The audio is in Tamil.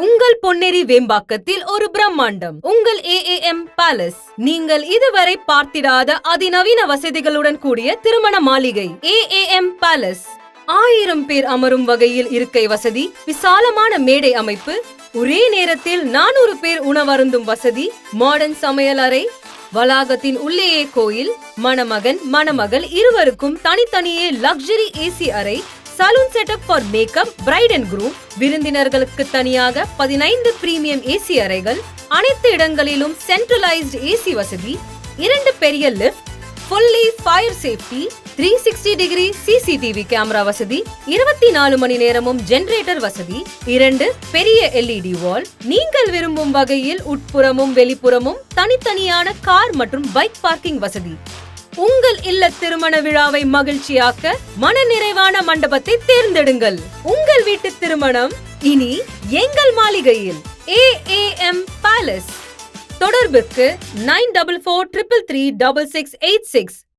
உங்கள் பொன்னேரி வேம்பாக்கத்தில் ஒரு பிரம்மாண்டம் உங்கள் AAM பேலஸ். நீங்கள் இதுவரை பார்த்திடாத அதிநவீன வசதிகளுடன் கூடிய திருமண மாளிகை AAM பேலஸ். 1000 பேர் அமரும் வகையில் இருக்கை வசதி, விசாலமான மேடை அமைப்பு, ஒரே நேரத்தில் 400 பேர் உணவருந்தும் வசதி, மாடர்ன் சமையல் அறை, வளாகத்தின் உள்ளேயே கோயில், மணமகன் மணமகள் இருவருக்கும் தனித்தனியே லக்ஸரி AC அறை, saloon setup for makeup, bride and groom, விருந்தினர்களுக்கு தனியாக 15 பிரீமியம் AC அறைகள், அனைத்து இடங்களிலும் சென்ட்ரலைஸ்டு AC வசதி, 2 பெரிய lift, fully fire safety, 360 degree CCTV camera வசதி, 24 மணி நேரமும் ஜெனரேட்டர் வசதி, 2 பெரிய LED வால், நீங்கள் விரும்பும் வகையில் உட்புறமும் வெளிப்புறமும் தனித்தனியான கார் மற்றும் பைக் பார்க்கிங் வசதி. உங்கள் இல்ல திருமண விழாவை மகிழ்ச்சியாக்க மனநிறைவான மண்டபத்தை தேர்ந்தெடுங்கள். உங்கள் வீட்டு திருமணம் இனி எங்கள் மாளிகையில் AAM பேலஸ். தொடர்புக்கு 9443336686.